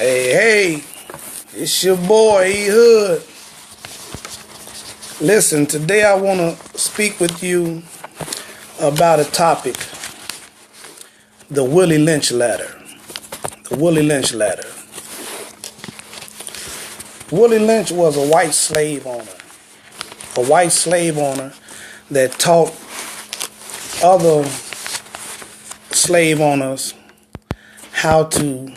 Hey, it's your boy, E Hood. Listen, today I want to speak with you about a topic, the Willie Lynch ladder. The Willie Lynch ladder. Willie Lynch was a white slave owner. A white slave owner that taught other slave owners how to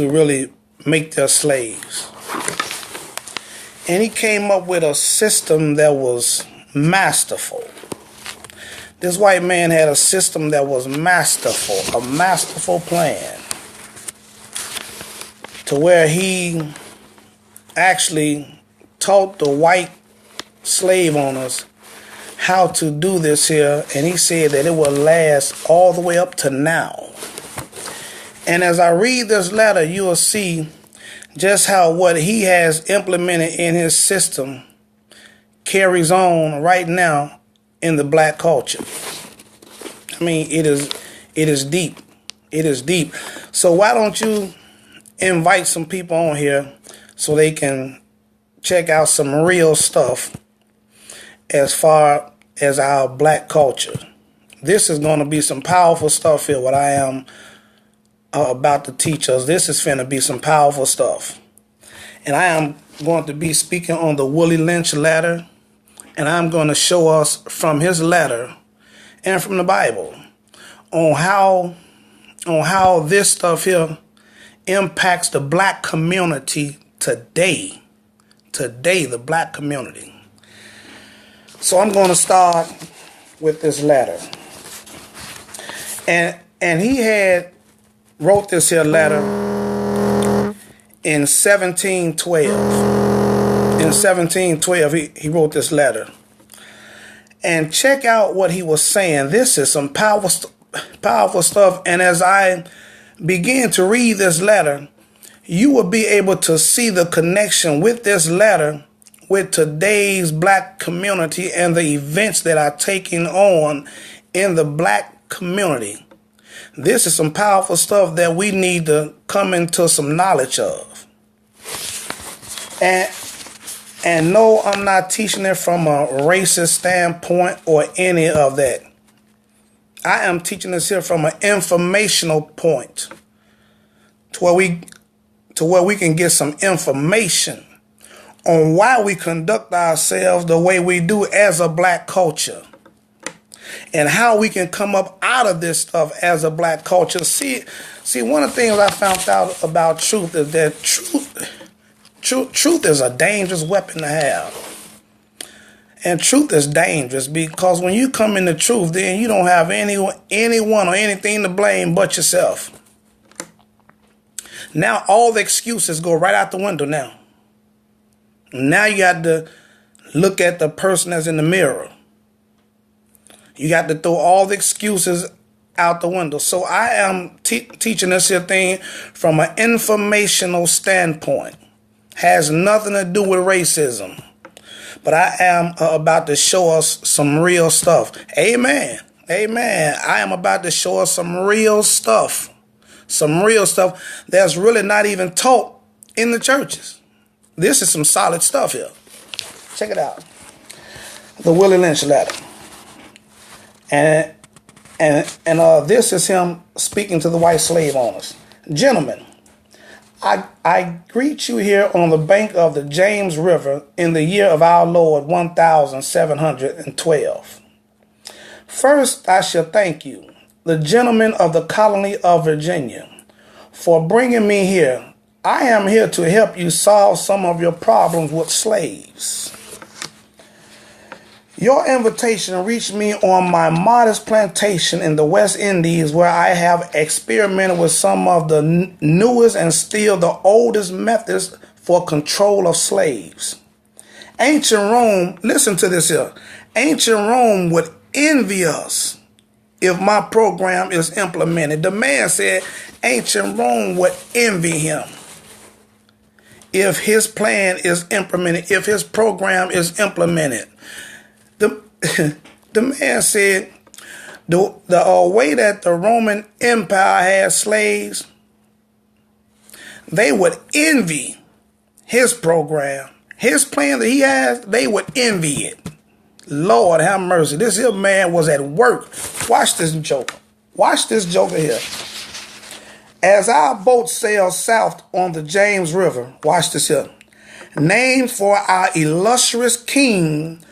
really make their slaves. And he came up with a system that was masterful. This white man had a system that was masterful, a masterful plan, to where he actually taught the white slave owners how to do this here, and he said that it will last all the way up to now. And as I read this letter, you will see just how what he has implemented in his system carries on right now in the black culture. I mean, it is deep. It is deep. So why don't you invite some people on here so they can check out some real stuff as far as our black culture. This is going to be some powerful stuff here, what I am about to teach us. This is finna be some powerful stuff. And I am going to be speaking on the Willie Lynch ladder, and I'm going to show us from his letter and from the Bible on how this stuff here impacts the black community today. Today, the black community. So I'm going to start with this letter. And he wrote this here letter in 1712. In 1712, he wrote this letter. And check out what he was saying. This is some powerful stuff. And as I begin to read this letter, you will be able to see the connection with this letter with today's black community and the events that are taking on in the black community. This is some powerful stuff that we need to come into some knowledge of. And no, I'm not teaching it from a racist standpoint or any of that. I am teaching this here from an informational point to where we can get some information on why we conduct ourselves the way we do as a black culture, and how we can come up out of this stuff as a black culture. See, one of the things I found out about truth is that truth is a dangerous weapon to have. And truth is dangerous because when you come into truth, then you don't have anyone or anything to blame but yourself. Now all the excuses go right out the window now. Now you got to look at the person that's in the mirror. You got to throw all the excuses out the window. So I am teaching this here thing from an informational standpoint. Has nothing to do with racism. But I am about to show us some real stuff. Amen. Amen. I am about to show us some real stuff. Some real stuff that's really not even taught in the churches. This is some solid stuff here. Check it out. The Willie Lynch ladder. And this is him speaking to the white slave owners. Gentlemen, I greet you here on the bank of the James River in the year of our Lord 1712. First, I shall thank you, the gentlemen of the colony of Virginia, for bringing me here. I am here to help you solve some of your problems with slaves. Your invitation reached me on my modest plantation in the West Indies, where I have experimented with some of the newest and still the oldest methods for control of slaves. Ancient Rome, listen to this here, ancient Rome would envy us if my program is implemented. The man said ancient Rome would envy him if his plan is implemented, if his program is implemented. The man said the way that the Roman Empire had slaves, they would envy his program, his plan that he has. They would envy it. Lord have mercy. This here man was at work. Watch this joker. Watch this joker here. As our boat sails south on the James River, watch this here, named for our illustrious king,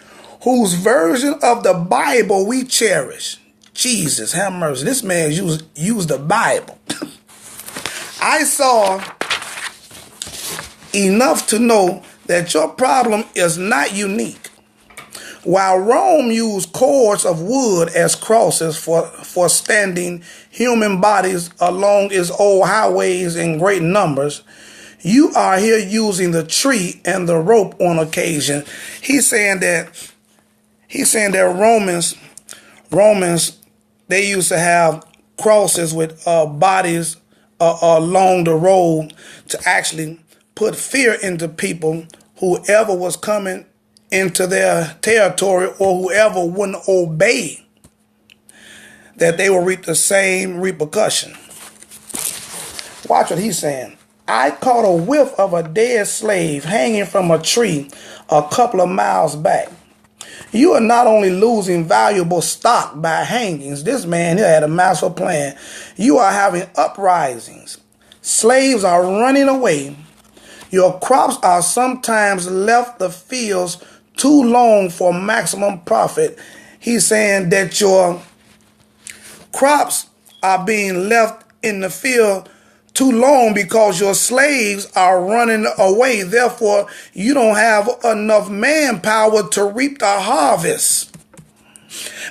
whose version of the Bible we cherish. Jesus, have mercy. This man used the Bible. I saw enough to know that your problem is not unique. While Rome used cords of wood as crosses for standing human bodies along its old highways in great numbers, you are here using the tree and the rope on occasion. He's saying that Romans, they used to have crosses with bodies along the road to actually put fear into people, whoever was coming into their territory or whoever wouldn't obey, that they will reap the same repercussion. Watch what he's saying. I caught a whiff of a dead slave hanging from a tree a couple of miles back. You are not only losing valuable stock by hangings. This man here had a master plan. You are having uprisings. Slaves are running away. Your crops are sometimes left the fields too long for maximum profit. He's saying that your crops are being left in the field too long because your slaves are running away. Therefore, you don't have enough manpower to reap the harvest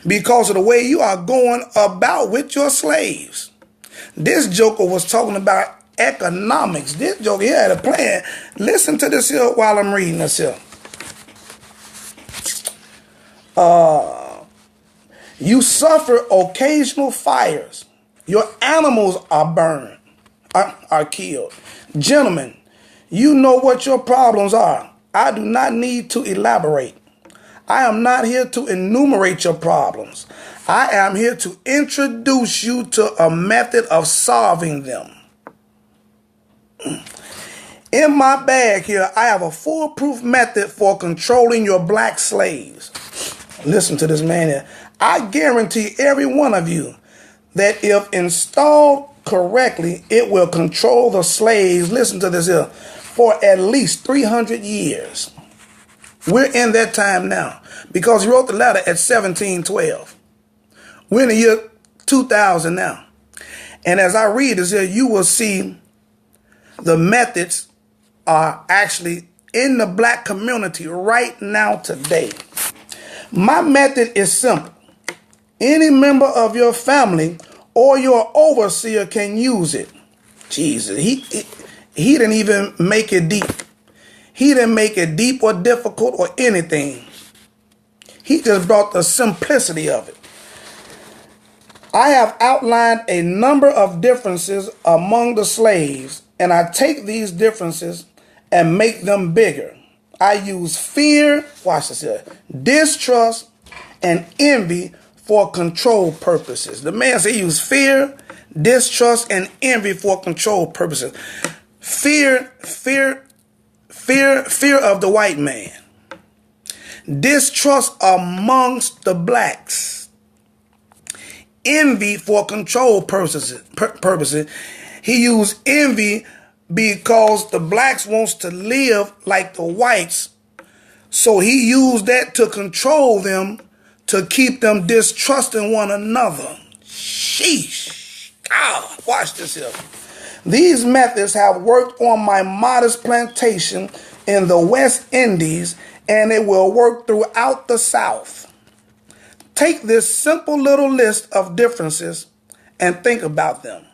because of the way you are going about with your slaves. This joker was talking about economics. This joker here had a plan. Listen to this here while I'm reading this here. You suffer occasional fires. Your animals are burned, are killed. Gentlemen, you know what your problems are. I do not need to elaborate. I am not here to enumerate your problems. I am here to introduce you to a method of solving them. In my bag here, I have a foolproof method for controlling your black slaves. Listen to this man here. I guarantee every one of you that if installed correctly, it will control the slaves, listen to this here, for at least 300 years. We're in that time now because he wrote the letter at 1712. We're in the year 2000 now. And as I read this here, you will see the methods are actually in the black community right now today. My method is simple. Any member of your family or your overseer can use it. Jesus, he didn't even make it deep. He didn't make it deep or difficult or anything. He just brought the simplicity of it. I have outlined a number of differences among the slaves, and I take these differences and make them bigger. I use fear, watch this here, distrust, and envy for control purposes. The man said he used fear, distrust, and envy for control purposes. Fear of the white man. Distrust amongst the blacks. Envy for control purposes. He used envy because the blacks wants to live like the whites. So he used that to control them, to keep them distrusting one another. Sheesh. God, watch this here. These methods have worked on my modest plantation in the West Indies, and it will work throughout the South. Take this simple little list of differences and think about them.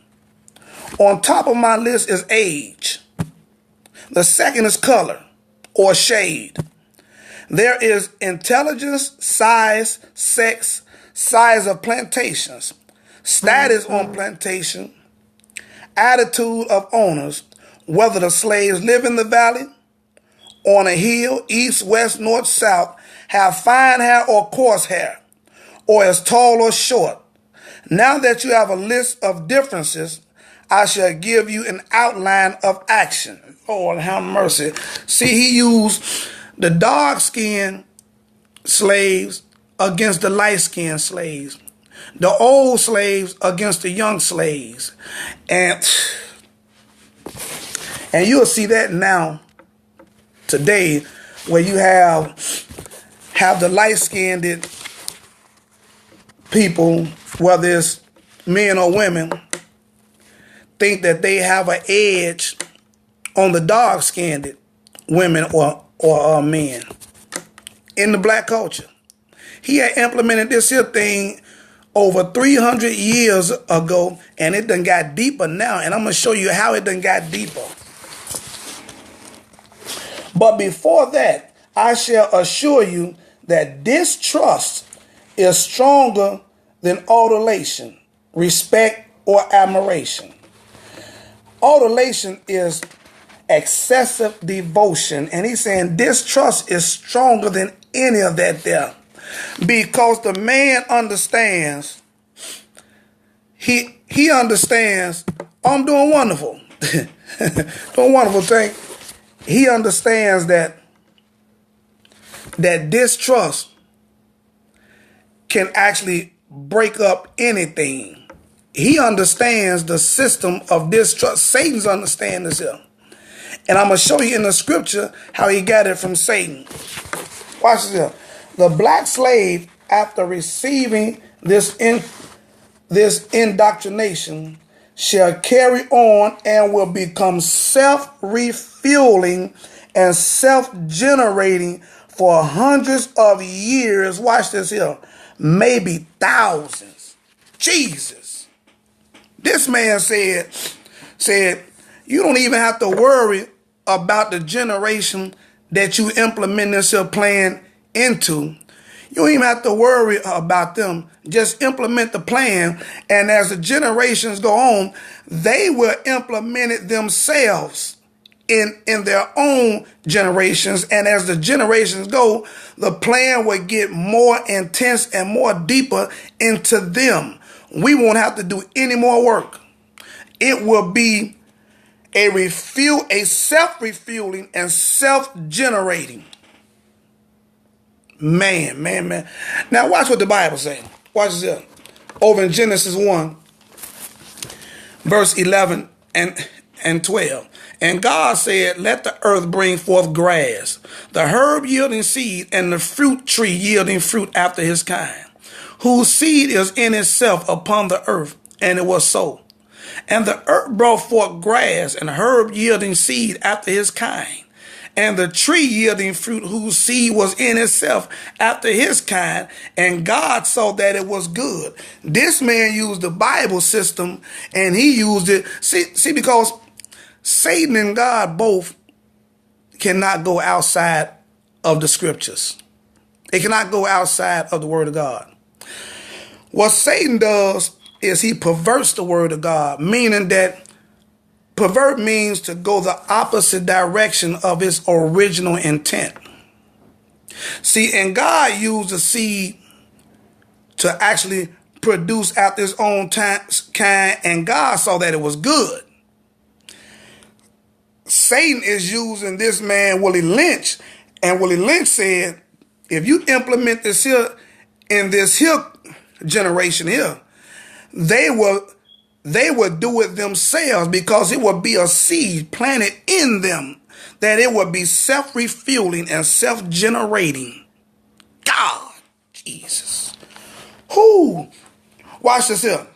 On top of my list is age. The second is color or shade. There is intelligence, size, sex, size of plantations, status on plantation, attitude of owners, whether the slaves live in the valley, on a hill, east, west, north, south, have fine hair or coarse hair, or is tall or short. Now that you have a list of differences, I shall give you an outline of action. Lord, have mercy. See, he used the dark-skinned slaves against the light-skinned slaves. The old slaves against the young slaves. And you'll see that now, today, where you have the light-skinned people, whether it's men or women, think that they have an edge on the dark-skinned women or men in the black culture. He had implemented this here thing over 300 years ago, and it done got deeper now, and I'm going to show you how it done got deeper. But before that, I shall assure you that distrust is stronger than adulation, respect, or admiration. Adulation is excessive devotion, and he's saying distrust is stronger than any of that there, because the man understands. He understands. I'm doing wonderful, doing wonderful thing. He understands that distrust can actually break up anything. He understands the system of distrust. Satan's understand this here. And I'm going to show you in the scripture how he got it from Satan. Watch this here. The black slave, after receiving this indoctrination, shall carry on and will become self-refueling and self-generating for hundreds of years. Watch this here. Maybe thousands. Jesus. This man said, you don't even have to worry about the generation that you implement this here plan into. You don't even have to worry about them. Just implement the plan. And as the generations go on, they will implement it themselves in their own generations. And as the generations go, the plan will get more intense and more deeper into them. We won't have to do any more work. It will be a self-refueling and self-generating. Man. Now watch what the Bible says. Watch this. Over in Genesis 1, verse 11 and 12. And God said, let the earth bring forth grass, the herb yielding seed, and the fruit tree yielding fruit after his kind, whose seed is in itself upon the earth. And it was so. And the earth brought forth grass and herb yielding seed after his kind, and the tree yielding fruit whose seed was in itself after his kind. And God saw that it was good. This man used the Bible system, and he used it. See, because Satan and God both cannot go outside of the scriptures. They cannot go outside of the word of God. What Satan does is he perverts the word of God, meaning that pervert means to go the opposite direction of its original intent. See, and God used the seed to actually produce after his own kind, and God saw that it was good. Satan is using this man, Willie Lynch, and Willie Lynch said, if you implement this here in this here generation here, they will do it themselves, because it will be a seed planted in them, that it will be self-refueling and self-generating. God, Jesus. Who? Watch this here.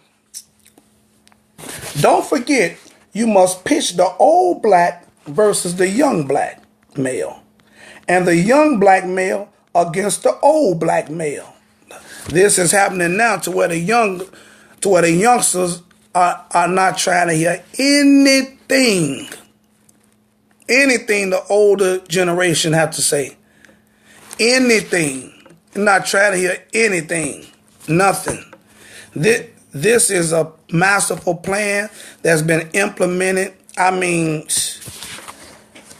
Don't forget, you must pitch the old black versus the young black male, and the young black male against the old black male. This is happening now to where the youngsters are not trying to hear anything the older generation have to say. Anything. Not trying to hear anything. Nothing. This is a masterful plan that's been implemented. I mean,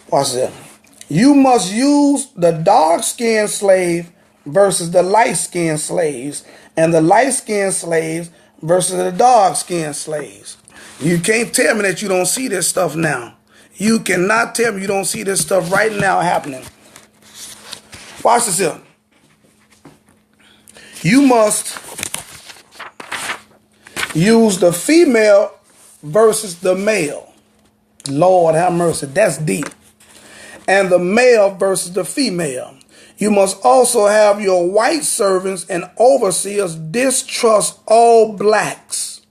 watch this. You must use the dark-skinned slave versus the light-skinned slaves, and the light-skinned slaves versus the dark-skinned slaves. You can't tell me that you don't see this stuff now. You cannot tell me you don't see this stuff right now happening. Watch this here. You must use the female versus the male. Lord have mercy. That's deep. And the male versus the female. You must also have your white servants and overseers distrust all blacks.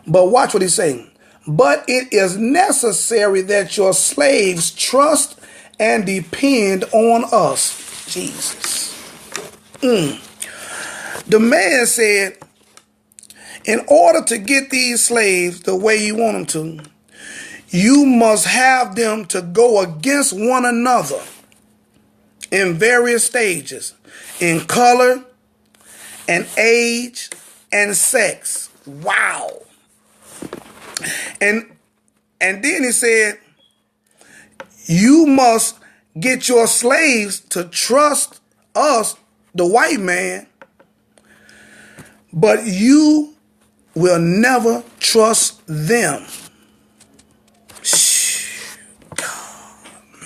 But watch what he's saying. But it is necessary that your slaves trust and depend on us. Jesus. The man said, in order to get these slaves the way you want them to, you must have them to go against one another in various stages, in color and age and sex. Wow. And then he said, you must get your slaves to trust us, the white man, but you will never trust them.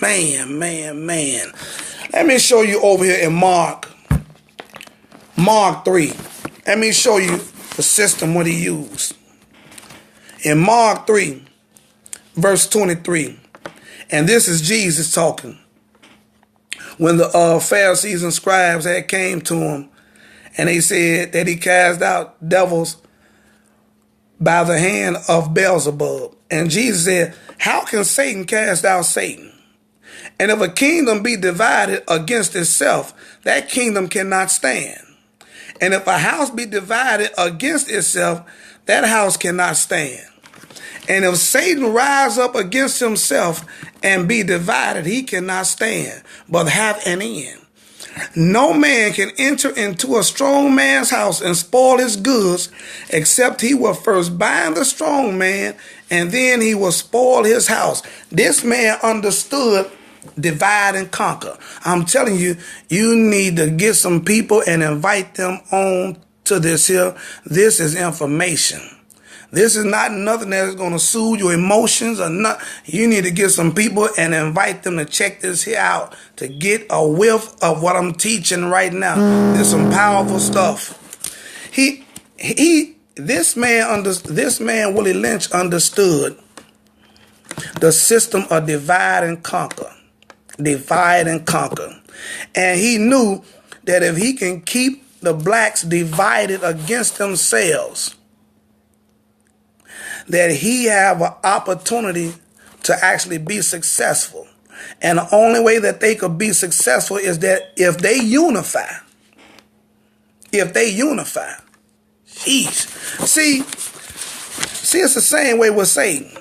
Man. Let me show you over here in Mark 3. Let me show you the system what he used. In Mark 3, verse 23, and this is Jesus talking. When the Pharisees and scribes had came to him, and they said that he cast out devils by the hand of Beelzebub. And Jesus said, how can Satan cast out Satan? And if a kingdom be divided against itself, that kingdom cannot stand. And if a house be divided against itself, that house cannot stand. And if Satan rise up against himself and be divided, he cannot stand, but have an end. No man can enter into a strong man's house and spoil his goods, except he will first bind the strong man, and then he will spoil his house. This man understood divide and conquer. I'm telling you, you need to get some people and invite them on to this here. This is information. This is not nothing that's going to soothe your emotions or not. You need to get some people and invite them to check this here out to get a whiff of what I'm teaching right now. There's some powerful stuff. This man, Willie Lynch, understood the system of divide and conquer. Divide and conquer. And he knew that if he can keep the blacks divided against themselves, that he have an opportunity to actually be successful. And the only way that they could be successful is that if they unify. If they unify. Jeez. See, it's the same way with Satan.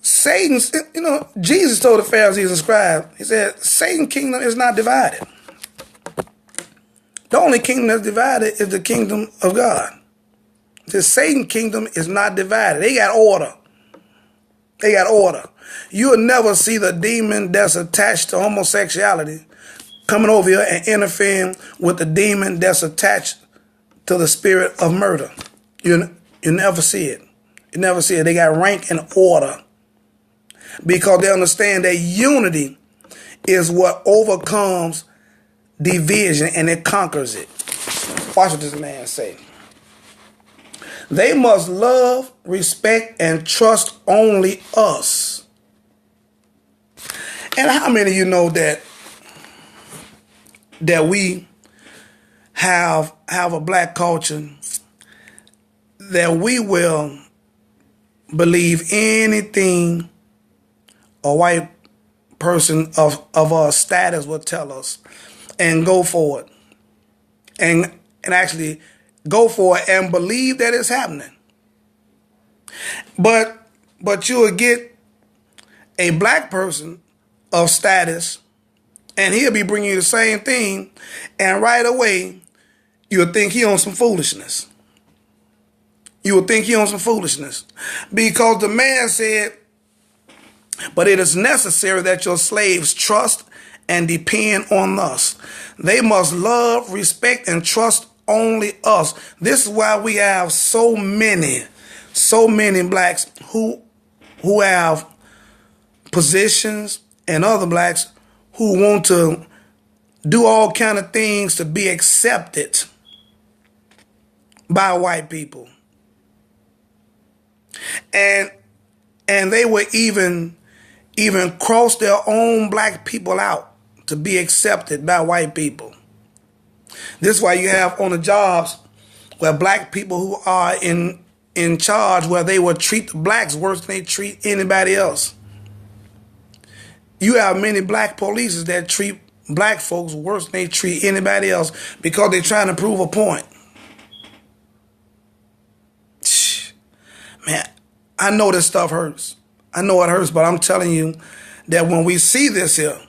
Satan's, Jesus told the Pharisees and scribes, he said, Satan's kingdom is not divided. The only kingdom that's divided is the kingdom of God. The Satan kingdom is not divided. They got order. They got order. You'll never see the demon that's attached to homosexuality coming over here and interfering with the demon that's attached to the spirit of murder. You never see it. You never see it. They got rank and order because they understand that unity is what overcomes division and it conquers it. Watch what this man say. They must love, respect, and trust only us. And how many of you know that we have a black culture that we will believe anything a white person of our status will tell us and go for it and actually go for it and believe that it's happening. But you will get a black person of status and he'll be bringing you the same thing, and right away you'll think he on some foolishness. You will think he on some foolishness because the man said, but it is necessary that your slaves trust and depend on us. They must love, respect, and trust only us. This is why we have so many blacks who have positions and other blacks who want to do all kind of things to be accepted by white people. And they would even cross their own black people out to be accepted by white people. This is why you have on the jobs where black people who are in charge, where they will treat the blacks worse than they treat anybody else. You have many black police that treat black folks worse than they treat anybody else because they're trying to prove a point. Man, I know this stuff hurts. I know it hurts, but I'm telling you that when we see this here,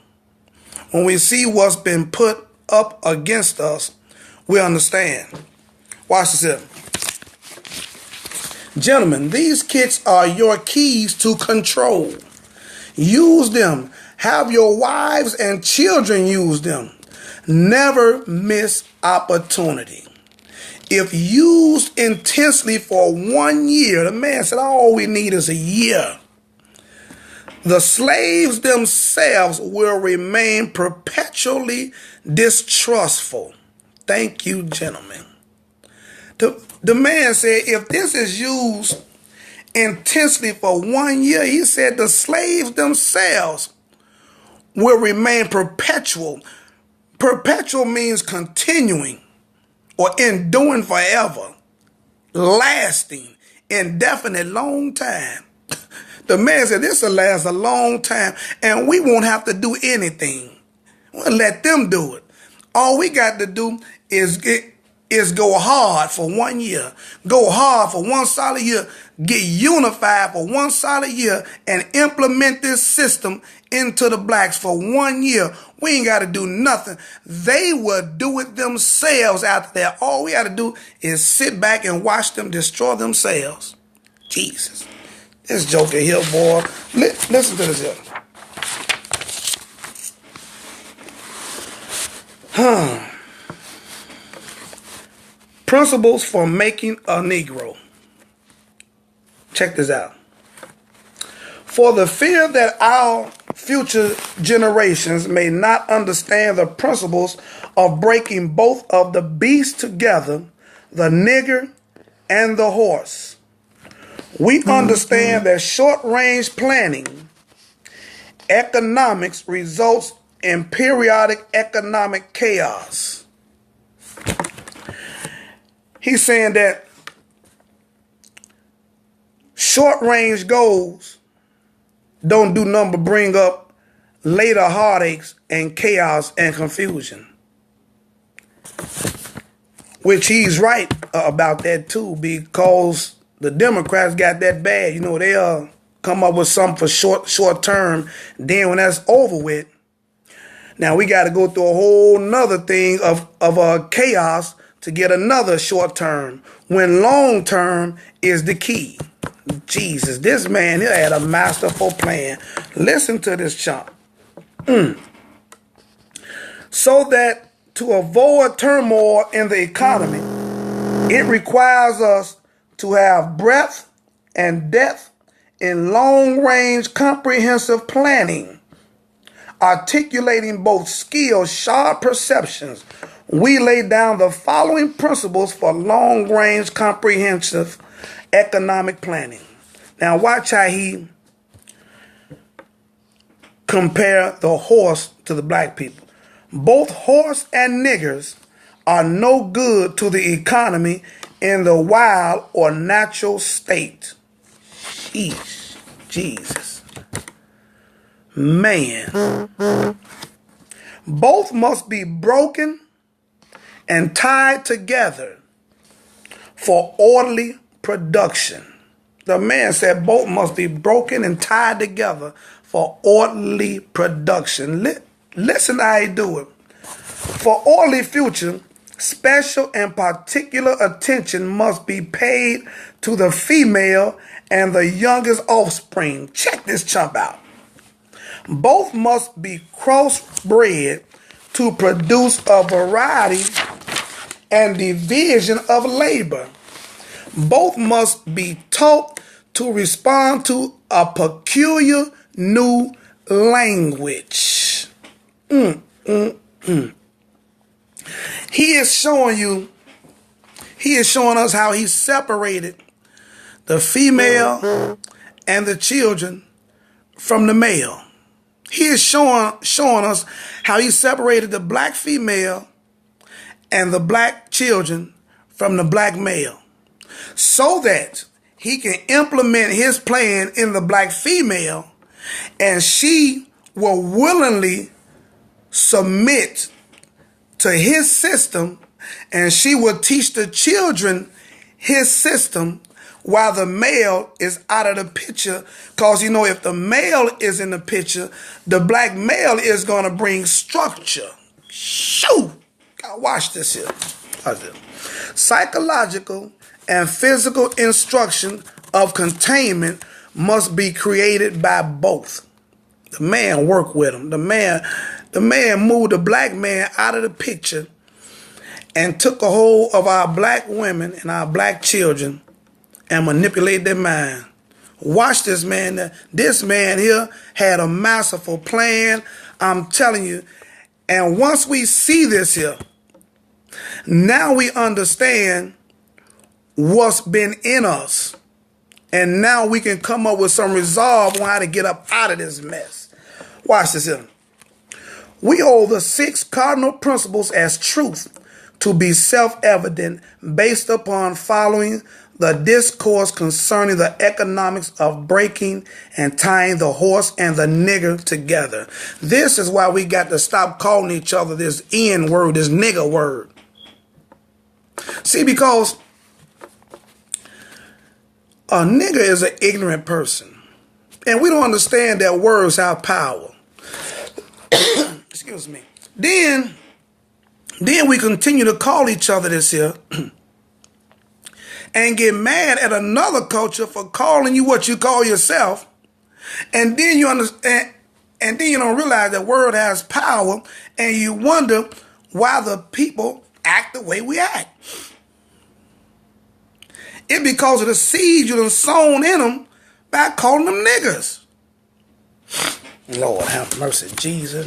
when we see what's been put up against us, we understand. Watch this here. Gentlemen, these kids are your keys to control. Use them. Have your wives and children use them. Never miss opportunity. If used intensely for 1 year, the man said all we need is a year. The slaves themselves will remain perpetually distrustful. Thank you, gentlemen. The man said if this is used intensely for 1 year, he said the slaves themselves will remain perpetual. Perpetual means continuing or enduring forever, lasting, indefinite, long time. The man said this will last a long time and we won't have to do anything. We'll let them do it. All we got to do is go hard for 1 year. Go hard for 1 solid year. Get unified for 1 solid year and implement this system into the blacks for 1 year. We ain't got to do nothing. They will do it themselves after that. All we got to do is sit back and watch them destroy themselves. Jesus. This joker here, boy. Listen to this here. Principles for making a Negro. Check this out. For the fear that our future generations may not understand the principles of breaking both of the beasts together, the nigger and the horse, we understand that short-range planning economics results in periodic economic chaos. He's saying that short-range goals don't do nothing but bring up later heartaches and chaos and confusion. Which he's right about that too, because the Democrats got that bad. You know, they'll come up with something for short term. Then when that's over with, now we got to go through a whole nother thing of chaos to get another short term, when long term is the key. Jesus, this man here had a masterful plan. Listen to this chump. So that to avoid turmoil in the economy, it requires us to have breadth and depth in long-range comprehensive planning, articulating both skills, sharp perceptions. We lay down the following principles for long-range comprehensive economic planning. Now watch how he compare the horse to the black people. Both horse and niggers are no good to the economy in the wild or natural state. Sheesh, Jesus. Man. Both must be broken and tied together for orderly production. The man said both must be broken and tied together for orderly production. Listen how he do it. For orderly future, special and particular attention must be paid to the female and the youngest offspring. Check this chump out. Both must be crossbred to produce a variety and division of labor. Both must be taught to respond to a peculiar new language. He is showing us how he separated the female and the children from the male. He is showing us how he separated the black female and the black children from the black male, so that he can implement his plan in the black female, and she will willingly submit to his system, and she will teach the children his system while the male is out of the picture. Because, you know, if the male is in the picture, the black male is going to bring structure. Shoo! Watch this here. Watch this. Psychological and physical instruction of containment must be created by both. The man worked with him. The man moved the black man out of the picture and took a hold of our black women and our black children and manipulated their mind. Watch this man. This man here had a masterful plan. I'm telling you. And once we see this here, now we understand what's been in us. And now we can come up with some resolve on how to get up out of this mess. Watch this here. We hold the 6 cardinal principles as truth to be self-evident based upon following the discourse concerning the economics of breaking and tying the horse and the nigger together. This is why we got to stop calling each other this N word, this nigger word. See, because a nigger is an ignorant person, and we don't understand that words have power. Excuse me. Then we continue to call each other this here and get mad at another culture for calling you what you call yourself. And then you understand, and then you don't realize that word has power, and you wonder why the people act the way we act. It's because of the seeds you done sown in them by calling them niggers. Lord have mercy, Jesus.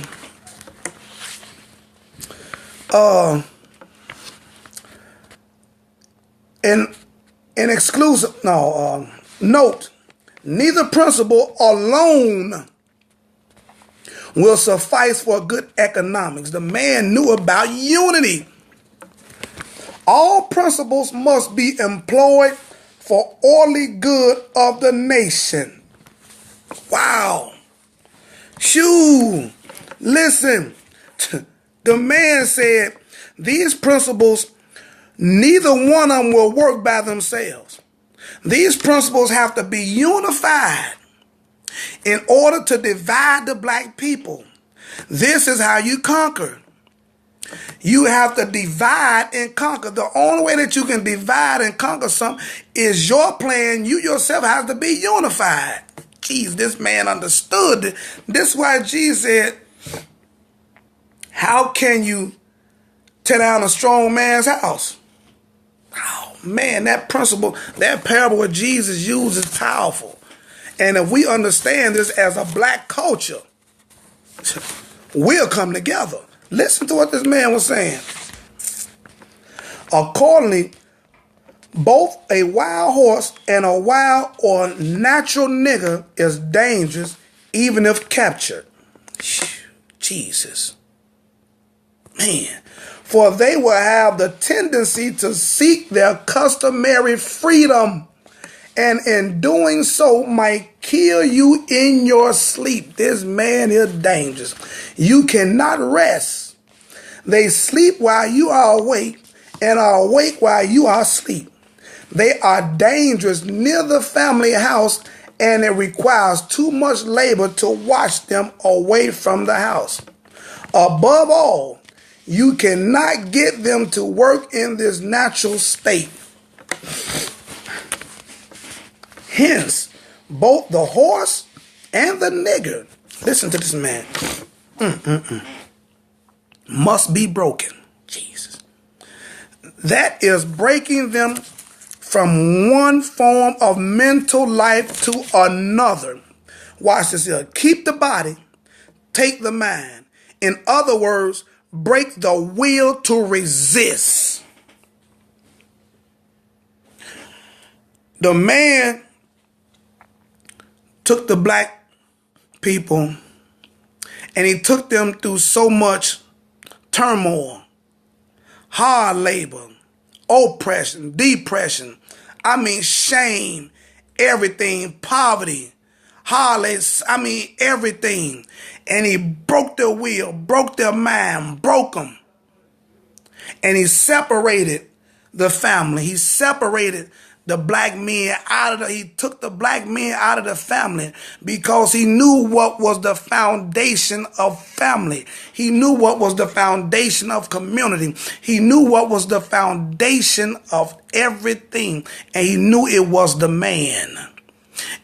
Note, neither principle alone will suffice for good economics. The man knew about unity. All principles must be employed for orderly good of the nation. Wow. Shoo. Listen. The man said these principles, neither one of them will work by themselves. These principles have to be unified in order to divide the black people. This is how you conquer. You have to divide and conquer. The only way that you can divide and conquer something is your plan. You yourself have to be unified. Jeez, this man understood it. This is why Jesus said, how can you tear down a strong man's house? Oh, man, that principle, that parable of Jesus used is powerful. And if we understand this as a black culture, we'll come together. Listen to what this man was saying. Accordingly, both a wild horse and a wild or natural nigger is dangerous, even if captured. Jesus. Man. For they will have the tendency to seek their customary freedom, and in doing so might kill you in your sleep. This man is dangerous. You cannot rest. They sleep while you are awake and are awake while you are asleep. They are dangerous near the family house, and it requires too much labor to watch them away from the house. Above all, you cannot get them to work in this natural state. Hence, both the horse and the nigger, listen to this man, must be broken. Jesus. That is breaking them from one form of mental life to another. Watch this here. Keep the body, take the mind. In other words, break the will to resist. The man took the black people and he took them through so much turmoil, hard labor, oppression, depression, shame, everything, poverty, everything. And he broke their will, broke their mind, broke them. And he separated the family. He separated the black men he took the black men out of the family because he knew what was the foundation of family. He knew what was the foundation of community. He knew what was the foundation of everything. And he knew it was the man.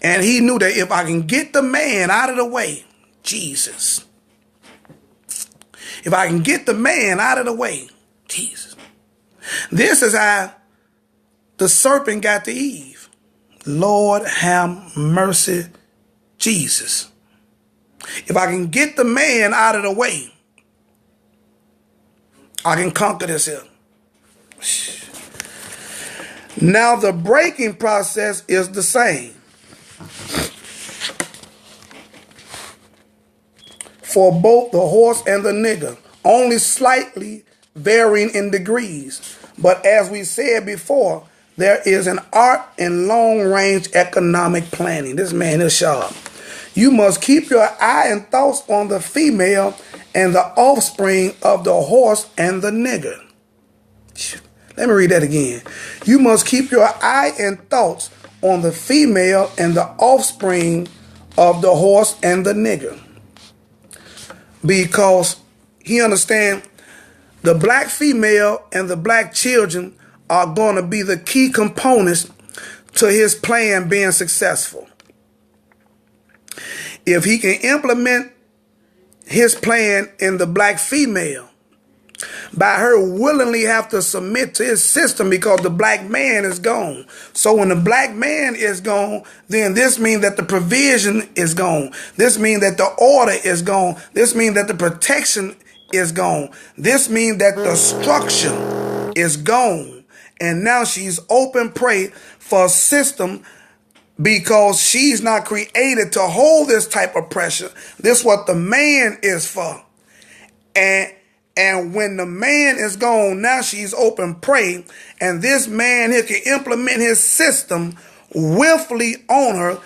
And he knew that if I can get the man out of the way, Jesus. If I can get the man out of the way, Jesus. This is how the serpent got to Eve. Lord have mercy, Jesus. If I can get the man out of the way, I can conquer this here. Now the breaking process is the same for both the horse and the nigger, only slightly varying in degrees. But as we said before, there is an art in long-range economic planning. This man is sharp. You must keep your eye and thoughts on the female and the offspring of the horse and the nigger. Let me read that again. You must keep your eye and thoughts on the female and the offspring of the horse and the nigger. Because he understands the black female and the black children are going to be the key components to his plan being successful. If he can implement his plan in the black female, by her willingly have to submit to his system because the black man is gone. So when the black man is gone, then this means that the provision is gone. This means that the order is gone. This means that the protection is gone. This means that the structure is gone. And now she's open prey for a system because she's not created to hold this type of pressure. This is what the man is for. And when the man is gone, now she's open prey. And this man here can implement his system willfully on her.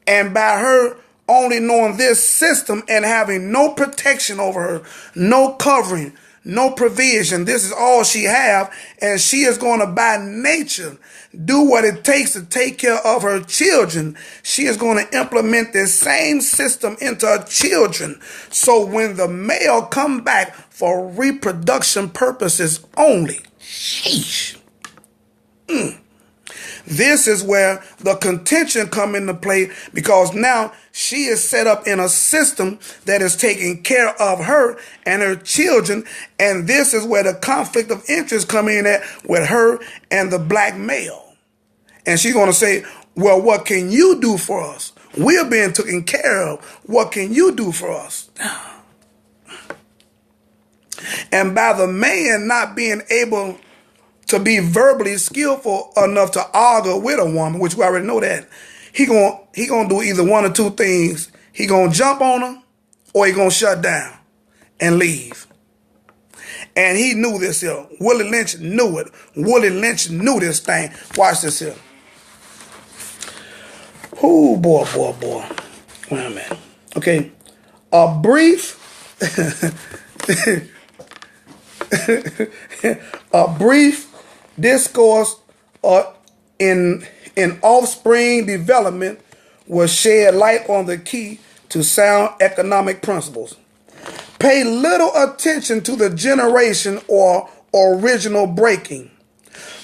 And by her only knowing this system and having no protection over her, no covering, no provision, this is all she have, and she is going to by nature do what it takes to take care of her children. She is going to implement this same system into her children. So when the male come back for reproduction purposes only, sheesh. This is where the contention come into play, because now she is set up in a system that is taking care of her and her children. And this is where the conflict of interest come in at with her and the black male. And she's going to say, well, what can you do for us? We're being taken care of. What can you do for us? And by the man not being able to be verbally skillful enough to argue with a woman, which we already know that, he gonna do either one or two things. He gonna jump on her, or he gonna shut down and leave. And he knew this here. Willie Lynch knew it. Willie Lynch knew this thing. Watch this here. Oh, boy. Wait a minute. Okay. A brief discourse in offspring development will shed light on the key to sound economic principles. Pay little attention to the generation or original breaking,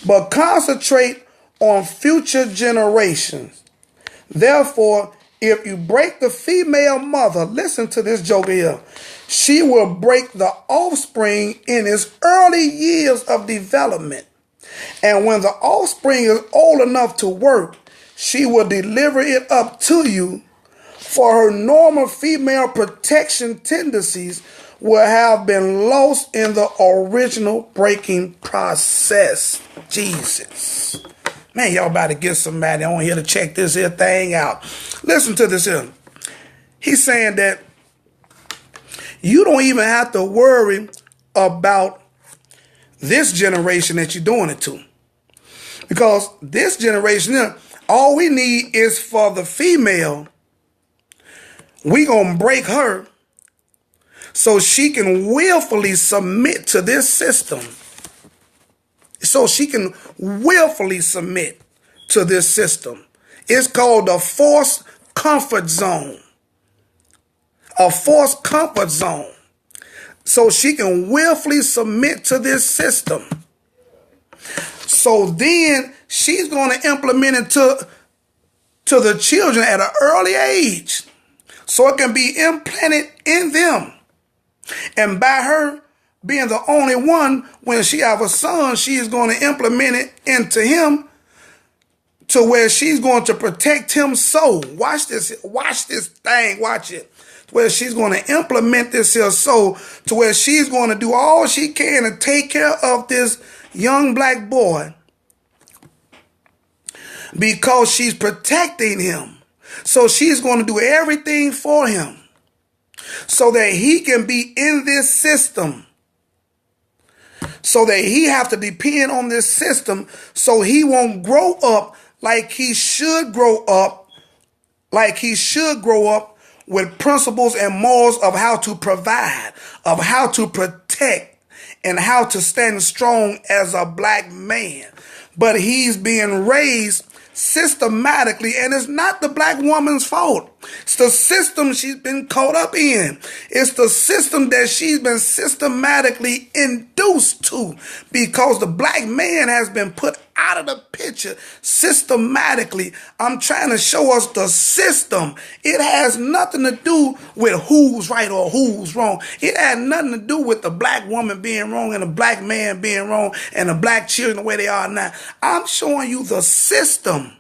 but concentrate on future generations. Therefore, if you break the female mother, listen to this joker here, she will break the offspring in its early years of development. And when the offspring is old enough to work, she will deliver it up to you, for her normal female protection tendencies will have been lost in the original breaking process. Jesus. Man, y'all about to get somebody on here to check this here thing out. Listen to this here. He's saying that you don't even have to worry about this generation that you're doing it to. Because this generation here, all we need is for the female. We gonna break her so she can willfully submit to this system. So she can willfully submit to this system. It's called the forced comfort zone. A forced comfort zone. So she can willfully submit to this system. So then she's going to implement it to the children at an early age. So it can be implanted in them. And by her being the only one, when she have a son, she is going to implement it into him to where she's going to protect him. So watch this thing, watch it. Where she's going to implement this here soul to where she's going to do all she can to take care of this young black boy because she's protecting him. So she's going to do everything for him so that he can be in this system, so that he have to depend on this system so he won't grow up like he should grow up, with principles and morals of how to provide, of how to protect, and how to stand strong as a black man. But he's being raised systematically, and it's not the black woman's fault. It's the system she's been caught up in. It's the system that she's been systematically induced to, because the black man has been put out of the picture systematically. I'm trying to show us the system. It has nothing to do with who's right or who's wrong. It had nothing to do with the black woman being wrong and the black man being wrong and the black children the way they are now. I'm showing you the system.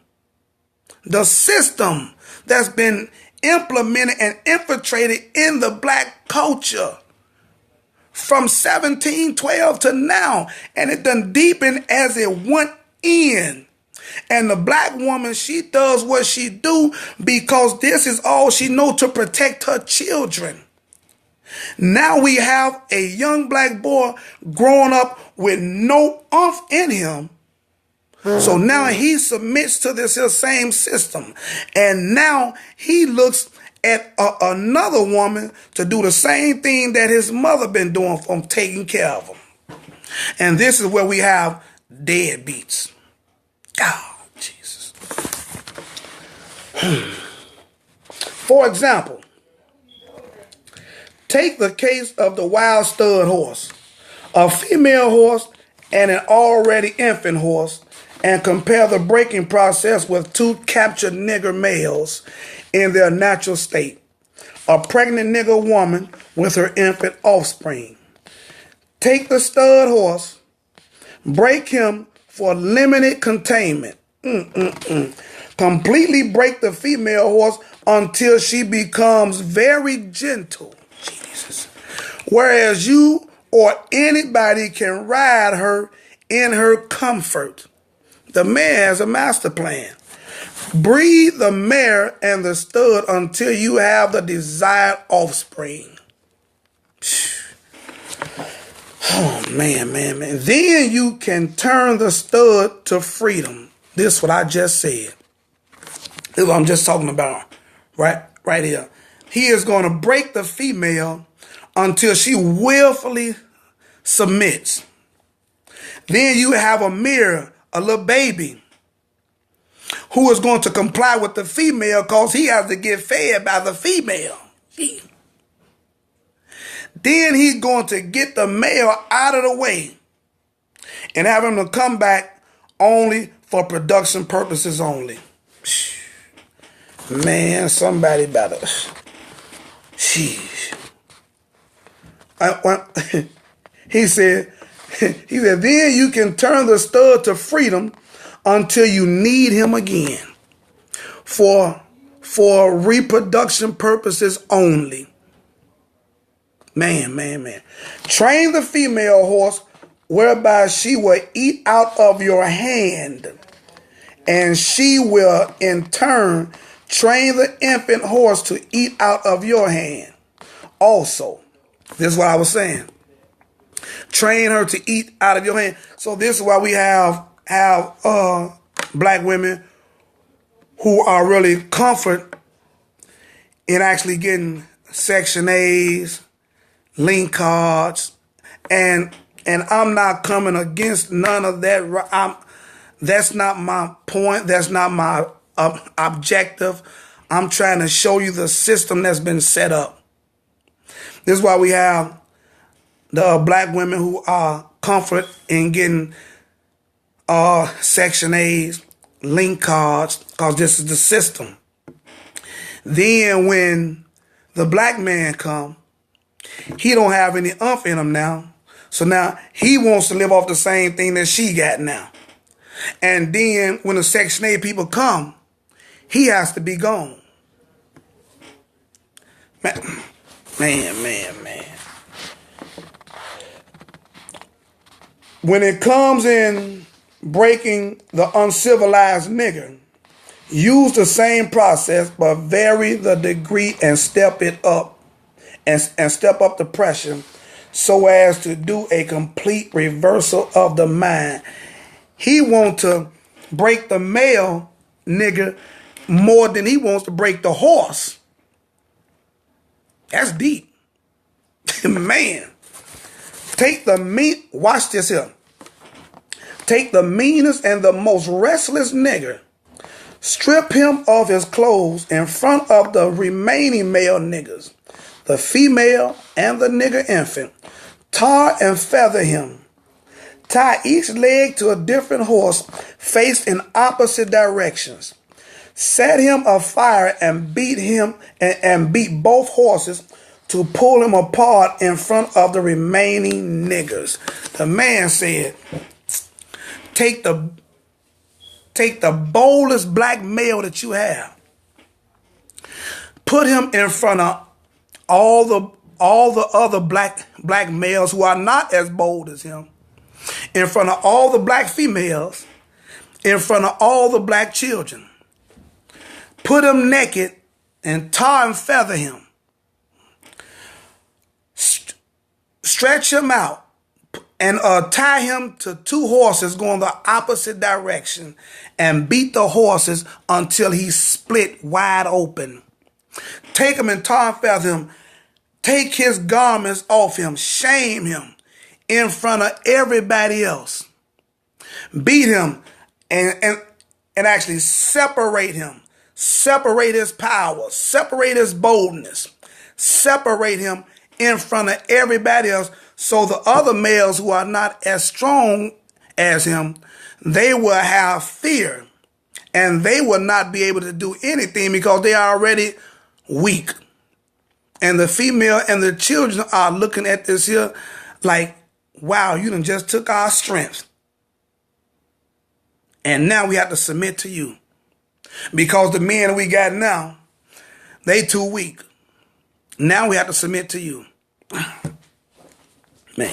The system that's been implemented and infiltrated in the black culture from 1712 to now. And it done deepened as it went in. And the black woman, she does what she do because this is all she knows to protect her children. Now we have a young black boy growing up with no umph in him. So now he submits to this same system. And now he looks at another woman to do the same thing that his mother been doing from taking care of him. And this is where we have deadbeats. Oh, Jesus. For example, take the case of the wild stud horse, a female horse and an already infant horse, and compare the breaking process with two captured nigger males in their natural state. A pregnant nigger woman with her infant offspring. Take the stud horse, break him for limited containment. Completely break the female horse until she becomes very gentle. Jesus. Whereas you or anybody can ride her in her comfort. The man has a master plan. Breed the mare and the stud until you have the desired offspring. Oh, man. Then you can turn the stud to freedom. This is what I just said. This is what I'm just talking about. Right here. He is going to break the female until she willfully submits. Then you have a mare, a little baby, who is going to comply with the female because he has to get fed by the female. Then he's going to get the male out of the way and have him to come back only for production purposes only. Man, somebody better. Sheesh. He said, He said, then you can turn the stud to freedom until you need him again for reproduction purposes only. Man. Train the female horse whereby she will eat out of your hand, and she will in turn train the infant horse to eat out of your hand. Also, this is what I was saying. Train her to eat out of your hand. So this is why we have black women who are really comfort in actually getting Section A's, link cards, and I'm not coming against none of that. That's not my point. That's not my objective. I'm trying to show you the system that's been set up. This is why we have the black women who are comfort in getting Section A's, link cards, because this is the system. Then when the black man come, he don't have any umph in him now. So now he wants to live off the same thing that she got now. And then when the Section 8 people come, he has to be gone. Man. When it comes in breaking the uncivilized nigger, use the same process but vary the degree and step it up and step up the pressure so as to do a complete reversal of the mind. He wants to break the male nigger more than he wants to break the horse. That's deep. Man. Watch this here. Take the meanest and the most restless nigger, strip him of his clothes in front of the remaining male niggers, the female and the nigger infant, tar and feather him. Tie each leg to a different horse faced in opposite directions. Set him afire and beat him and beat both horses to pull him apart in front of the remaining niggers. The man said, take the boldest black male that you have, put him in front of all the other black males who are not as bold as him, in front of all the black females, in front of all the black children. Put him naked and tar and feather him. Stretch him out and tie him to two horses going the opposite direction and beat the horses until he's split wide open. Take him and tar and feather him. Take his garments off him. Shame him in front of everybody else. Beat him and actually separate him. Separate his power. Separate his boldness. Separate him in front of everybody else, so the other males who are not as strong as him, they will have fear and they will not be able to do anything because they are already weak. And the female and the children are looking at this here like, wow, you done just took our strength. And now we have to submit to you. Because the men we got now, they too weak. Now we have to submit to you. Man.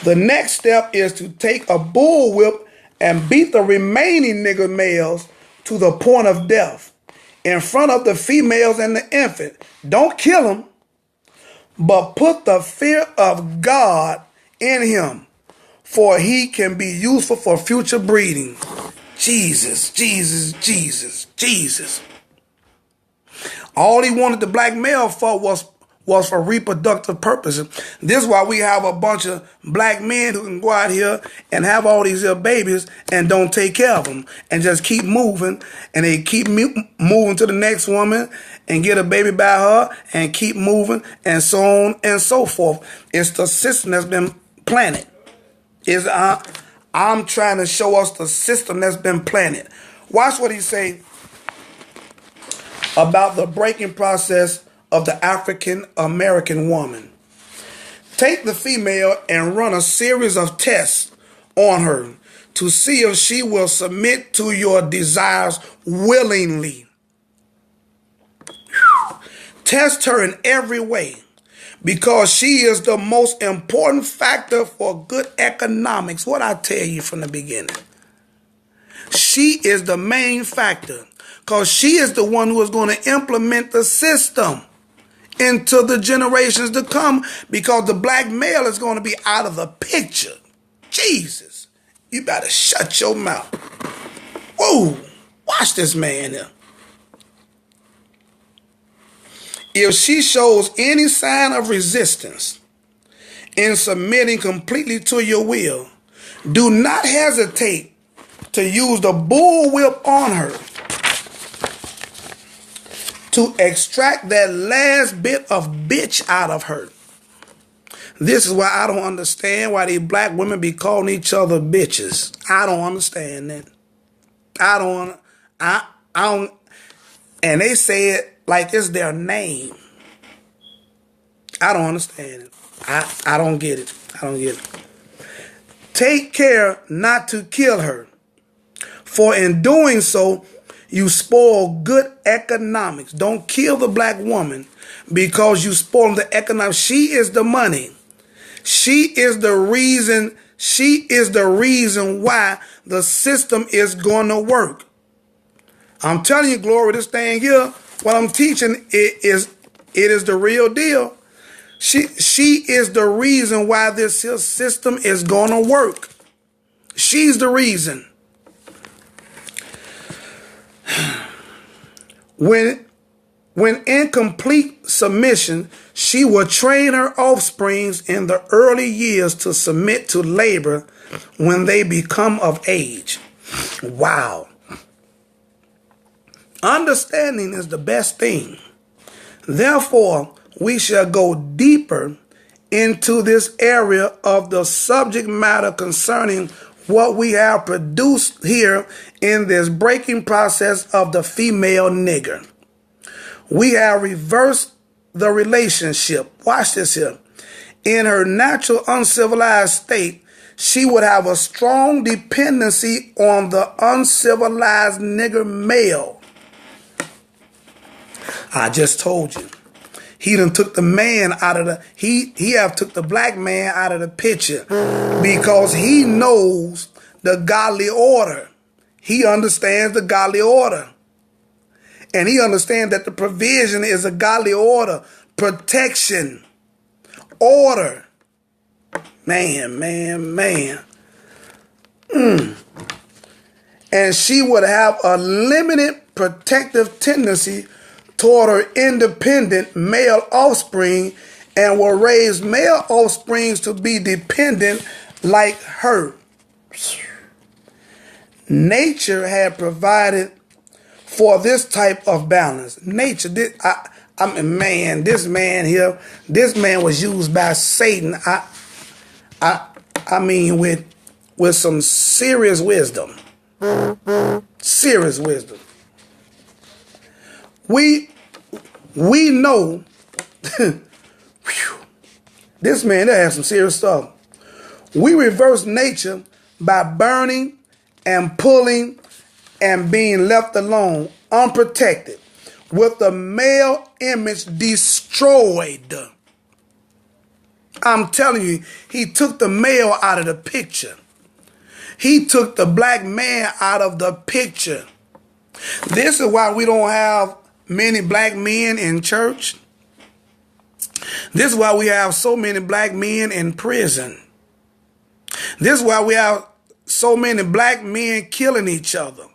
The next step is to take a bullwhip and beat the remaining nigger males to the point of death in front of the females and the infant. Don't kill them, but put the fear of God in him, for he can be useful for future breeding. Jesus. All he wanted the black male for was for reproductive purposes. This is why we have a bunch of black men who can go out here and have all these little babies and don't take care of them and just keep moving, and they keep moving to the next woman and get a baby by her and keep moving and so on and so forth. It's the system that's been planted. I'm trying to show us the system that's been planted. Watch what he say about the breaking process of the African American woman. Take the female and run a series of tests on her to see if she will submit to your desires willingly. Test her in every way because she is the most important factor for good economics. What I tell you from the beginning. She is the main factor because she is the one who is going to implement the system into the generations to come, because the black male is going to be out of the picture. Jesus, you better shut your mouth. Whoa, watch this man here. If she shows any sign of resistance in submitting completely to your will, do not hesitate to use the bullwhip on her to extract that last bit of bitch out of her. This is why I don't understand why these black women be calling each other bitches. I don't understand that. I don't, and they say it like it's their name. I don't understand it. I don't get it. I don't get it. Take care not to kill her, for in doing so, you spoil good economics. Don't kill the black woman because you spoil the economics. She is the money. She is the reason. She is the reason why the system is going to work. I'm telling you, Glory, this thing here, what I'm teaching, it is the real deal. She is the reason why this here system is going to work. She's the reason. When in complete submission, she will train her offsprings in the early years to submit to labor when they become of age. Wow. Understanding is the best thing. Therefore, we shall go deeper into this area of the subject matter concerning what we have produced here in this breaking process of the female nigger. We have reversed the relationship. Watch this here. In her natural uncivilized state, she would have a strong dependency on the uncivilized nigger male. I just told you. He done took the man out of the, he have took the black man out of the picture because he knows the godly order. He understands the godly order. And he understands that the provision is a godly order, protection, order. Man. And she would have a limited protective tendency toward her independent male offspring and will raise male offsprings to be dependent like her. Nature had provided for this type of balance. Nature did. This man here, this man was used by Satan. I mean, with some serious wisdom. Serious wisdom. We know this man there has some serious stuff. We reverse nature by burning and pulling and being left alone, unprotected, with the male image destroyed. I'm telling you, he took the male out of the picture. He took the black man out of the picture. This is why we don't have many black men in church. This is why we have so many black men in prison. This is why we have so many black men killing each other.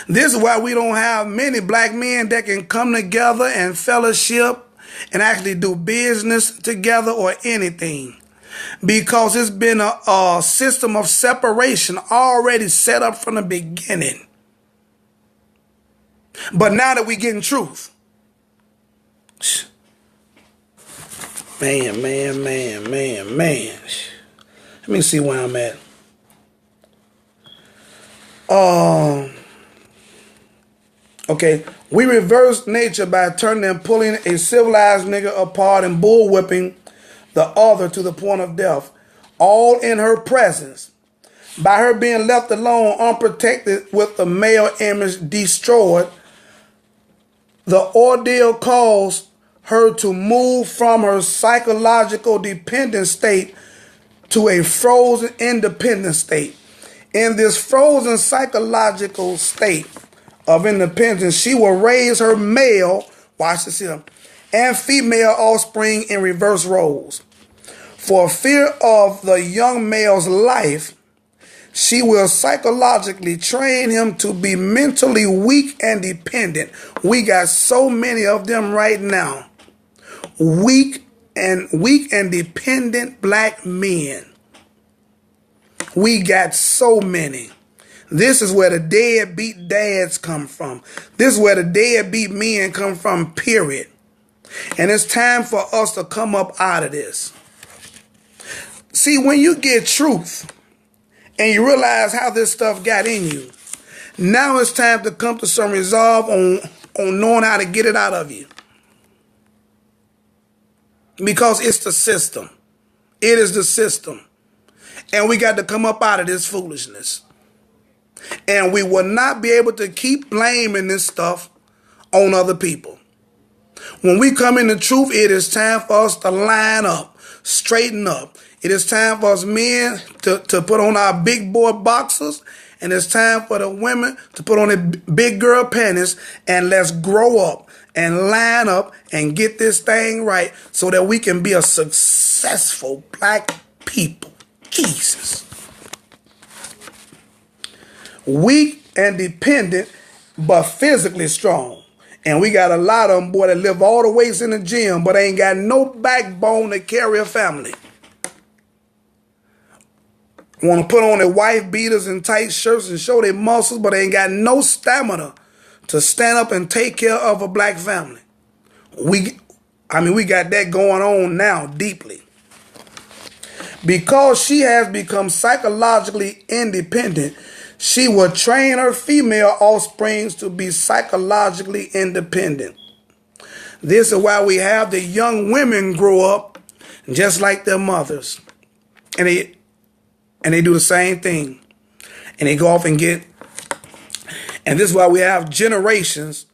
This is why we don't have many black men that can come together and fellowship and actually do business together or anything. Because it's been a system of separation already set up from the beginning. But now that we getting truth. Man. Let me see where I'm at. Okay, we reverse nature by turning and pulling a civilized nigga apart and bullwhipping the other to the point of death, all in her presence. By her being left alone, unprotected, with the male image destroyed, the ordeal caused her to move from her psychological dependent state to a frozen independent state. In this frozen psychological state of independence, she will raise her male, watch this here, and female offspring in reverse roles. For fear of the young male's life, she will psychologically train him to be mentally weak and dependent. We got so many of them right now. Weak and dependent black men. We got so many. This is where the deadbeat dads come from. This is where the deadbeat men come from, period. And it's time for us to come up out of this. See, when you get truth and you realize how this stuff got in you, now it's time to come to some resolve on knowing how to get it out of you. Because it's the system. It is the system. And we got to come up out of this foolishness. And we will not be able to keep blaming this stuff on other people. When we come in the truth, it is time for us to line up, straighten up. It is time for us men to put on our big boy boxers. And it's time for the women to put on their big girl panties. And let's grow up and line up and get this thing right so that we can be a successful black people. Jesus. Weak and dependent, but physically strong. And we got a lot of them, boy, that live all the ways in the gym, but ain't got no backbone to carry a family. Want to put on their wife beaters and tight shirts and show their muscles, but ain't got no stamina to stand up and take care of a black family. We got that going on now deeply. Because she has become psychologically independent, she will train her female offsprings to be psychologically independent. This is why we have the young women grow up just like their mothers. And they do the same thing. And they go off and get. And this is why we have generations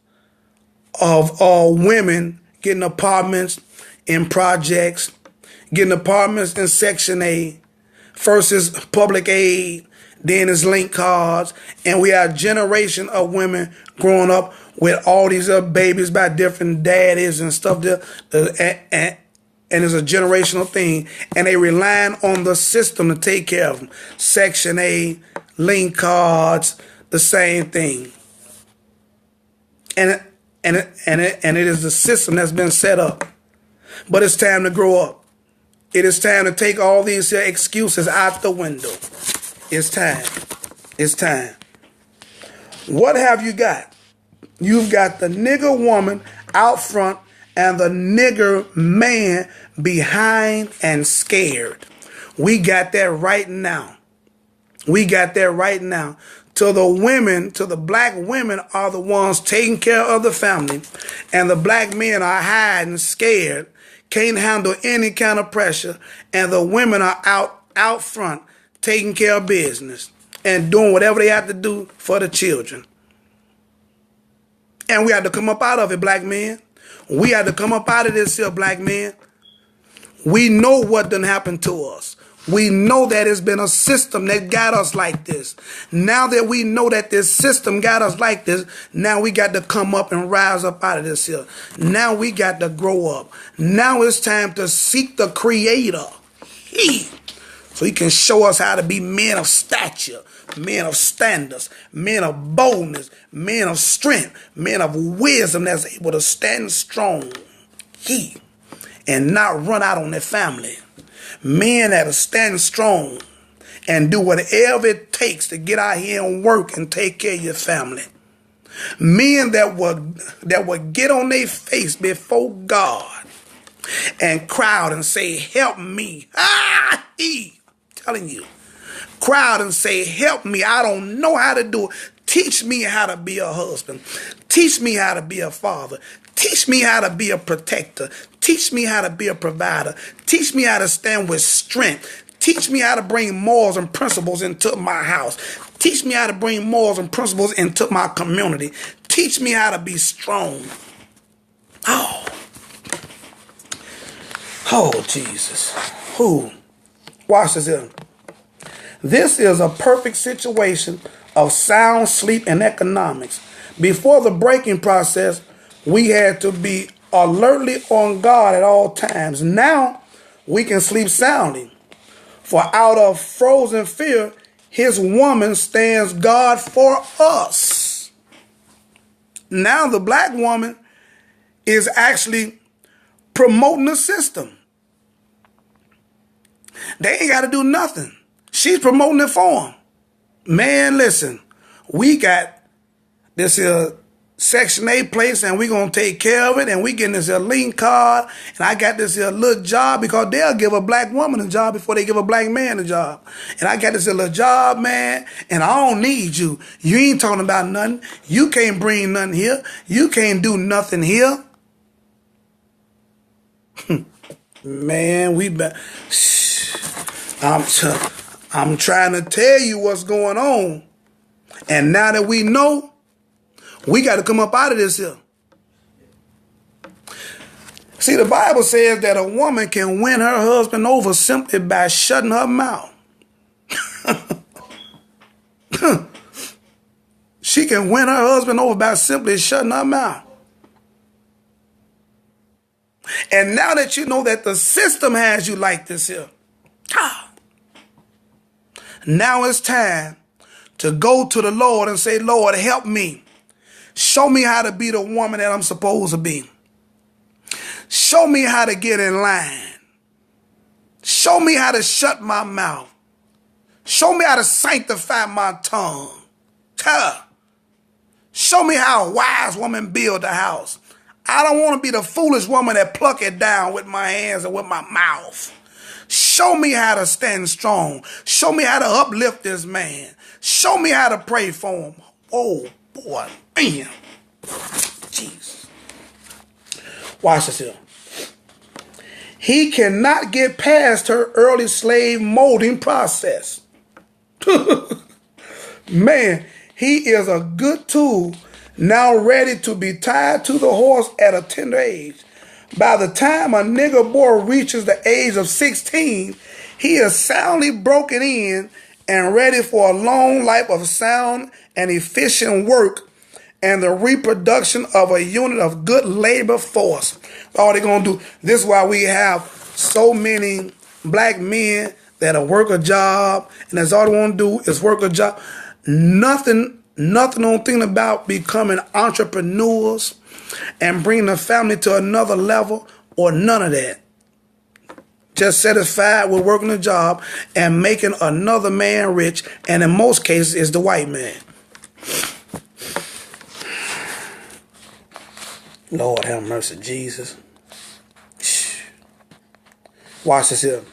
of women getting apartments in projects, getting apartments in Section A. First is public aid, then is link cards. And we have a generation of women growing up with all these other babies by different daddies and stuff. And it's a generational thing. And they relying on the system to take care of them. Section A, link cards, the same thing. And it is the system that's been set up. But it's time to grow up. It is time to take all these excuses out the window. It's time. It's time. What have you got? You've got the nigger woman out front and the nigger man behind and scared. We got that right now. We got that right now. To the black women are the ones taking care of the family, and the black men are hiding, scared, can't handle any kind of pressure, and the women are out front taking care of business and doing whatever they have to do for the children. And we have to come up out of it, black men. We have to come up out of this here, black men. We know what done happened to us. We know that it's been a system that got us like this. Now that we know that this system got us like this, now we got to come up and rise up out of this here. Now we got to grow up. Now it's time to seek the Creator. So he can show us how to be men of stature, men of standards, men of boldness, men of strength, men of wisdom that's able to stand strong. And not run out on their family. Men that'll stand strong and do whatever it takes to get out here and work and take care of your family. Men that will get on their face before God and cry out and say, help me. Telling you. Cry out and say, help me. I don't know how to do it. Teach me how to be a husband. Teach me how to be a father. Teach me how to be a protector. Teach me how to be a provider. Teach me how to stand with strength. Teach me how to bring morals and principles into my house. Teach me how to bring morals and principles into my community. Teach me how to be strong. Oh, Jesus. Who? Watch this here. This is a perfect situation of sound sleep and economics. Before the breaking process, we had to be alertly on guard at all times. Now, we can sleep soundly. For out of frozen fear, his woman stands guard for us. Now the black woman is actually promoting the system. They ain't got to do nothing. She's promoting it for them. Man, listen, we got this here Section 8 place and we going to take care of it, and we getting this here LYNCH card, and I got this here little job because they'll give a black woman a job before they give a black man a job. And I got this here little job, man, and I don't need you. You ain't talking about nothing. You can't bring nothing here. You can't do nothing here. Man, I'm trying to tell you what's going on. And now that we know, we got to come up out of this here. See, the Bible says that a woman can win her husband over simply by shutting her mouth. She can win her husband over by simply shutting her mouth. And now that you know that the system has you like this here, now it's time to go to the Lord and say, Lord, help me. Show me how to be the woman that I'm supposed to be. Show me how to get in line. Show me how to shut my mouth. Show me how to sanctify my tongue. Show me how a wise woman build a house. I don't want to be the foolish woman that pluck it down with my hands and with my mouth. Show me how to stand strong. Show me how to uplift this man. Show me how to pray for him. Oh, boy. Damn. Jeez. Watch this here. He cannot get past her early slave molding process. Man, he is a good tool now ready to be tied to the horse at a tender age. By the time a nigger boy reaches the age of 16, he is soundly broken in and ready for a long life of sound and efficient work and the reproduction of a unit of good labor force. All they're going to do. This is why we have so many black men that'll work a job, and that's all they want to do is work a job. Nothing on thinking about becoming entrepreneurs and bringing the family to another level or none of that. Just satisfied with working a job and making another man rich, and in most cases is the white man. Lord have mercy, Jesus. Watch this here.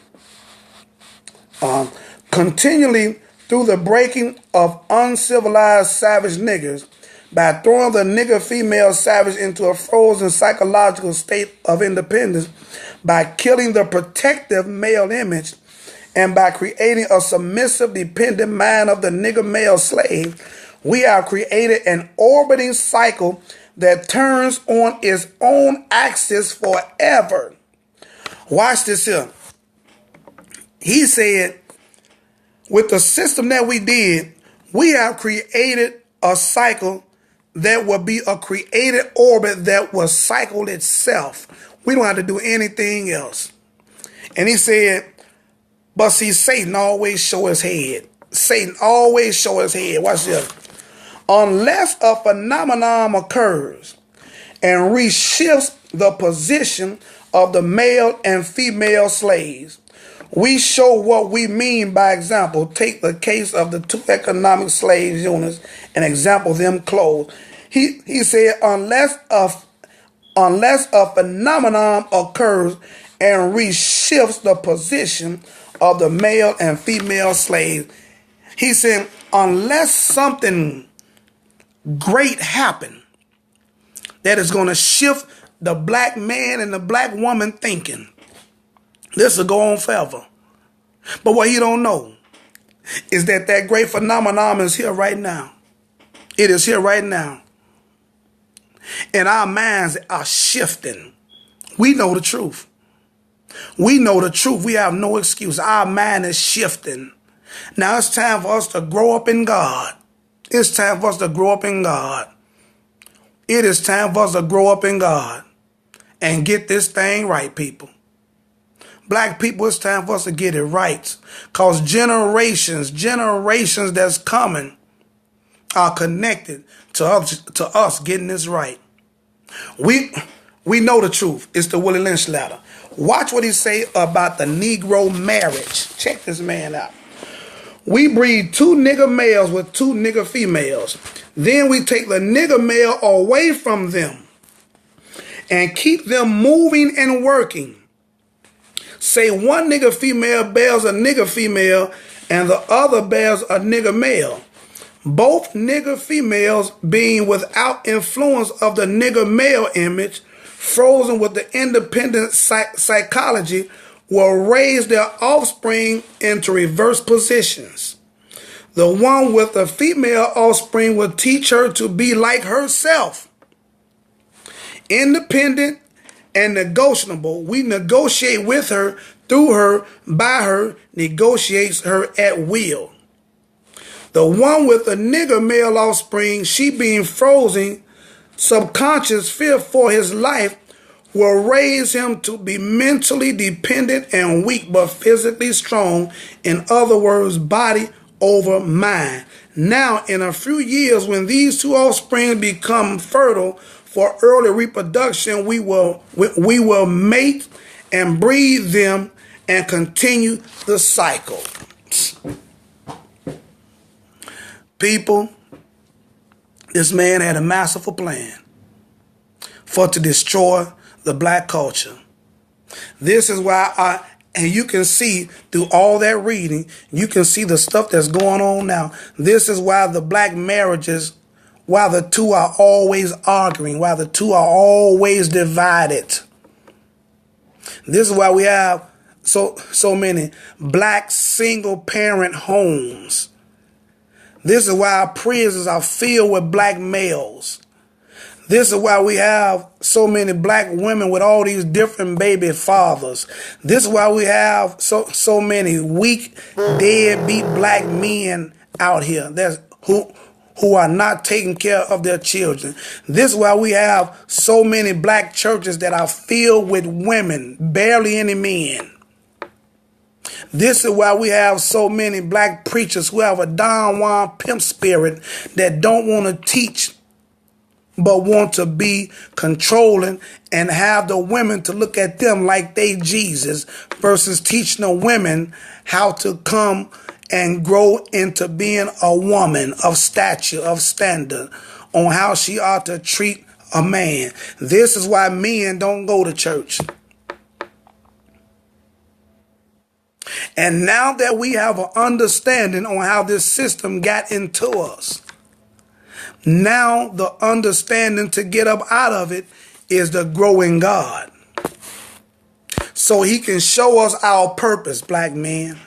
Continually through the breaking of uncivilized savage niggers by throwing the nigger female savage into a frozen psychological state of independence, by killing the protective male image, and by creating a submissive, dependent mind of the nigger male slave, we have created an orbiting cycle that turns on its own axis forever. Watch this here. He said, with the system that we did, we have created a cycle that will be a created orbit that will cycle itself. We don't have to do anything else. And he said, but see, Satan always show his head. Satan always show his head. Watch this. Unless a phenomenon occurs and reshifts the position of the male and female slaves, we show what we mean by example. Take the case of the two economic slave units and example them close. He said, unless a phenomenon occurs and reshifts the position of the male and female slaves, he said, unless something great happen that is going to shift the black man and the black woman thinking this will go on forever. But what you don't know is that that great phenomenon is here right now. It is here right now. And our minds are shifting. We know the truth. We know the truth. We have no excuse. Our mind is shifting. Now it's time for us to grow up in God. It's time for us to grow up in God. It is time for us to grow up in God and get this thing right, people. Black people, it's time for us to get it right. Because generations that's coming are connected to us getting this right. We know the truth. It's the Willie Lynch letter. Watch what he say about the Negro marriage. Check this man out. We breed 2 nigger males with 2 nigger females. Then we take the nigger male away from them and keep them moving and working. Say one nigger female bears a nigger female and the other bears a nigger male. Both nigger females being without influence of the nigger male image, frozen with the independent psychology, will raise their offspring into reverse positions. The one with the female offspring will teach her to be like herself. Independent and negotiable, we negotiate with her, through her, by her, negotiates her at will. The one with the nigger male offspring, she being frozen, subconscious fear for his life, will raise him to be mentally dependent and weak but physically strong. In other words, body over mind. Now, in a few years, when these 2 offspring become fertile for early reproduction, we will mate and breed them and continue the cycle. People, this man had a masterful plan to destroy the black culture. This is why and you can see through all that reading, you can see the stuff that's going on now. This is why the black marriages, why the 2 are always arguing, why the 2 are always divided. This is why we have so many black single parent homes. This is why our prisons are filled with black males. This is why we have so many black women with all these different baby fathers. This is why we have so many weak, deadbeat black men out here who are not taking care of their children. This is why we have so many black churches that are filled with women, barely any men. This is why we have so many black preachers who have a Don Juan pimp spirit that don't want to teach but want to be controlling and have the women to look at them like they Jesus versus teaching the women how to come and grow into being a woman of stature, of standard, on how she ought to treat a man. This is why men don't go to church. And now that we have an understanding on how this system got into us, now the understanding to get up out of it is to grow in God. So he can show us our purpose, black men.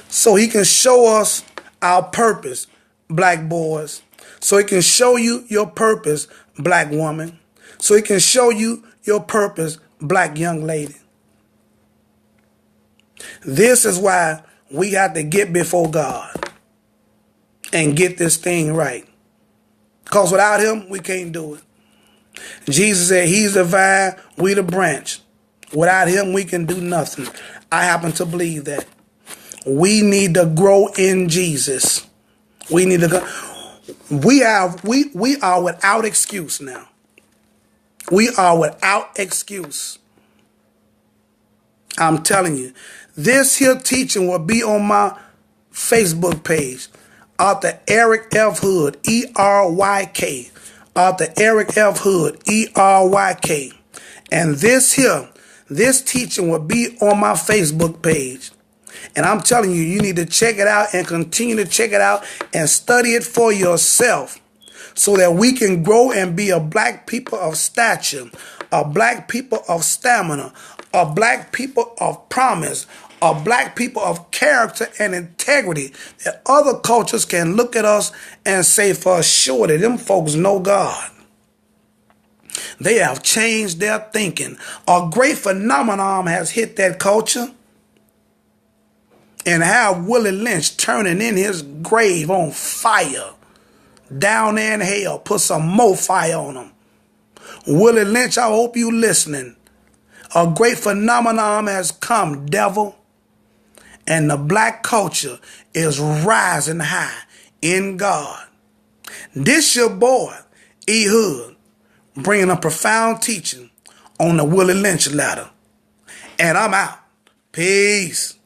So he can show us our purpose, black boys. So he can show you your purpose, black woman. So he can show you your purpose, black young lady. This is why we got to get before God and get this thing right. Because without him, we can't do it. Jesus said he's the vine, we the branch. Without him, we can do nothing. I happen to believe that. We need to grow in Jesus. We need to go. We are without excuse now. We are without excuse. I'm telling you, this here teaching will be on my Facebook page. Author Eryk F. Hood, E-R-Y-K. Author Eryk F. Hood, E-R-Y-K. And this teaching will be on my Facebook page. And I'm telling you, you need to check it out and continue to check it out and study it for yourself so that we can grow and be a black people of stature, a black people of stamina, a black people of promise, a black people of character and integrity, that other cultures can look at us and say for sure that them folks know God. They have changed their thinking. A great phenomenon has hit that culture. And how Willie Lynch turning in his grave on fire down there in hell, put some more fire on him. Willie Lynch, I hope you listening. A great phenomenon has come, devil. And the black culture is rising high in God. This your boy, E. Hood, bringing a profound teaching on the Willie Lynch ladder. And I'm out. Peace.